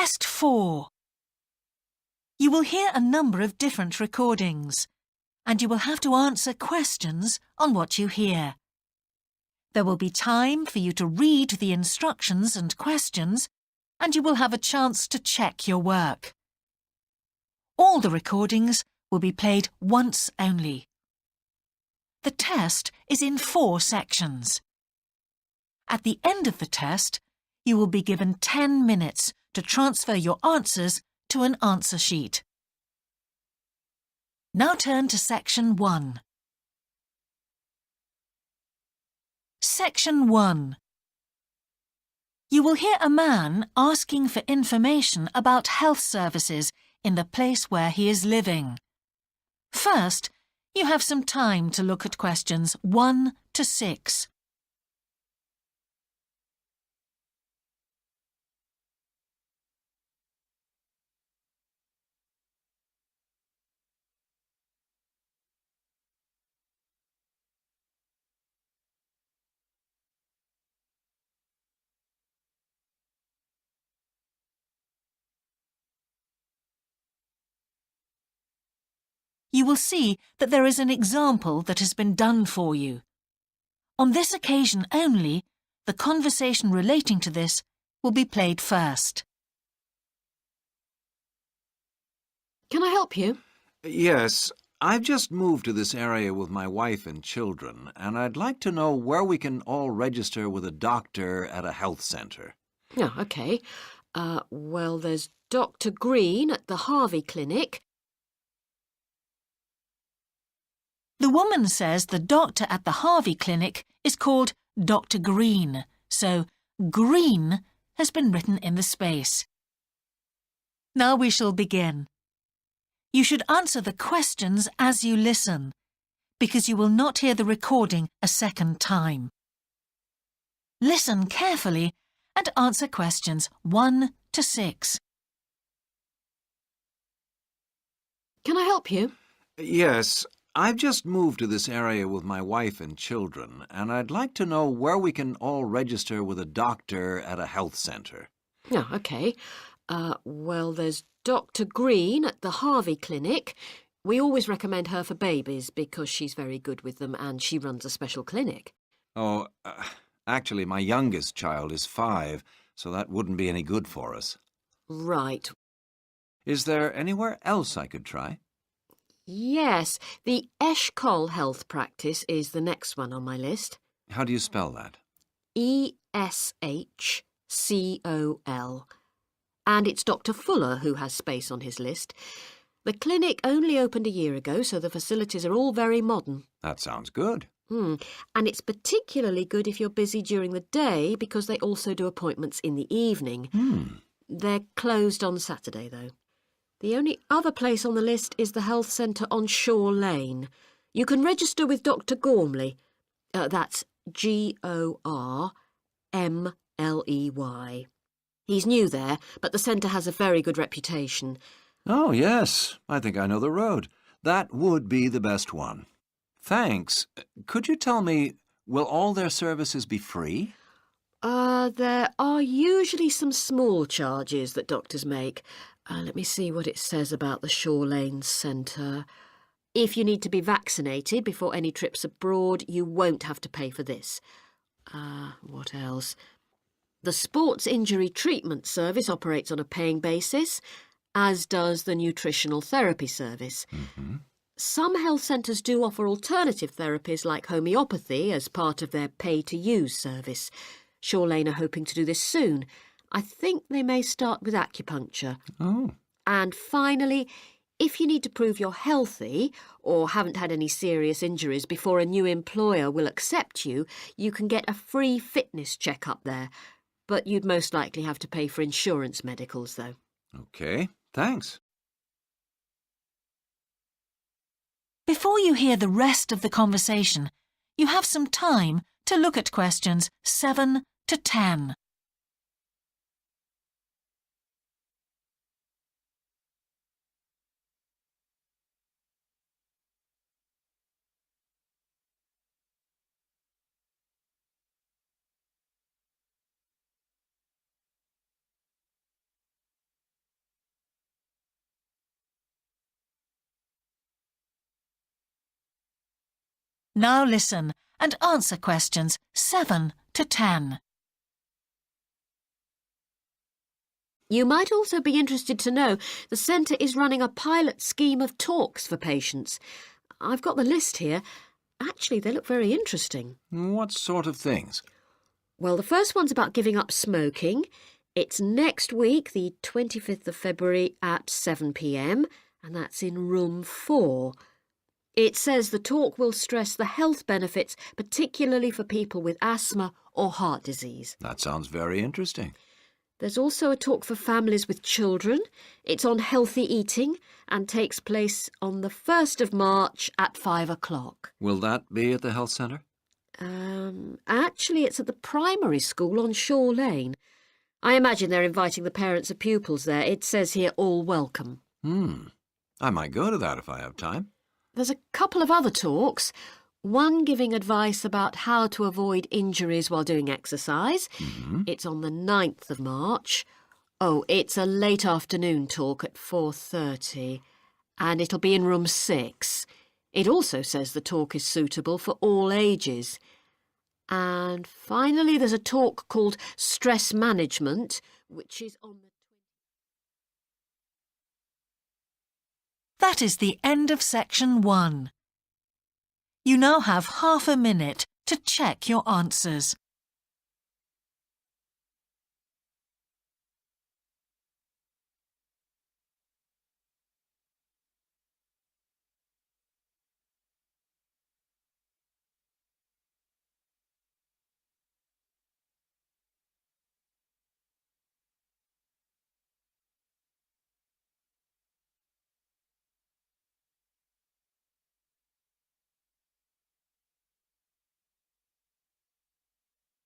Test 4. You will hear a number of different recordings, and you will have to answer questions on what you hear. There will be time for you to read the instructions and questions, and you will have a chance to check your work. All the recordings will be played once only. The test is in 4 sections. At the end of the test, you will be given 10 minutes to transfer your answers to an answer sheet. Now turn to Section 1. Section 1. You will hear a man asking for information about health services in the place where he is living. First, you have some time to look at questions 1 to 6. You will see that there is an example that has been done for you. On this occasion only, the conversation relating to this will be played first. Can I help you? Yes, I've just moved to this area with my wife and children, and I'd like to know where we can all register with a doctor at a health centre. Oh, OK. Well, there's Dr. Green at the Harvey Clinic. The woman says the doctor at the Harvey Clinic is called Dr. Green, so Green has been written in the space. Now we shall begin. You should answer the questions as you listen, because you will not hear the recording a second time. Listen carefully and answer questions 1 to 6. Can I help you? Yes, I've just moved to this area with my wife and children, and I'd like to know where we can all register with a doctor at a health centre. Oh, OK. Well, there's Dr. Green at the Harvey Clinic. We always recommend her for babies because she's very good with them and she runs a special clinic. Oh, actually, my youngest child is 5, so that wouldn't be any good for us. Right. Is there anywhere else I could try? Yes, the Eshcol Health Practice is the next one on my list. How do you spell that? Eshcol. And it's Dr. Fuller who has space on his list. The clinic only opened a year ago, so the facilities are all very modern. That sounds good. And it's particularly good if you're busy during the day because they also do appointments in the evening. They're closed on Saturday, though. The only other place on the list is the health centre on Shore Lane. You can register with Dr. Gormley. That's Gormley. He's new there, but the centre has a very good reputation. Oh, yes. I think I know the road. That would be the best one. Thanks. Could you tell me, will all their services be free? There are usually some small charges that doctors make. Let me see what it says about the Shore Lane Centre. If you need to be vaccinated before any trips abroad, you won't have to pay for this. What else? The Sports Injury Treatment Service operates on a paying basis, as does the Nutritional Therapy Service. Some health centres do offer alternative therapies like homeopathy as part of their pay-to-use service. Shore Lane are hoping to do this soon. I think they may start with acupuncture. Oh. And finally, if you need to prove you're healthy or haven't had any serious injuries before a new employer will accept you, you can get a free fitness check-up there. But you'd most likely have to pay for insurance medicals, though. OK, thanks. Before you hear the rest of the conversation, you have some time to look at questions 7 to 10. Now listen and answer questions 7 to 10. You might also be interested to know the centre is running a pilot scheme of talks for patients. I've got the list here. Actually, they look very interesting. What sort of things? Well, the first one's about giving up smoking. It's next week, the 25th of February at 7 p.m, and that's in room 4. It says the talk will stress the health benefits, particularly for people with asthma or heart disease. That sounds very interesting. There's also a talk for families with children. It's on healthy eating and takes place on the 1st of March at 5 o'clock. Will that be at the health centre? Actually, it's at the primary school on Shore Lane. I imagine they're inviting the parents of pupils there. It says here, all welcome. I might go to that if I have time. There's a couple of other talks. One giving advice about how to avoid injuries while doing exercise. It's on the 9th of March. Oh, it's a late afternoon talk at 4:30, and it'll be in room 6. It also says the talk is suitable for all ages. And finally, there's a talk called Stress Management, which is on the... That is the end of section 1. You now have half a minute to check your answers.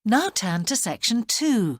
Now turn to section 2.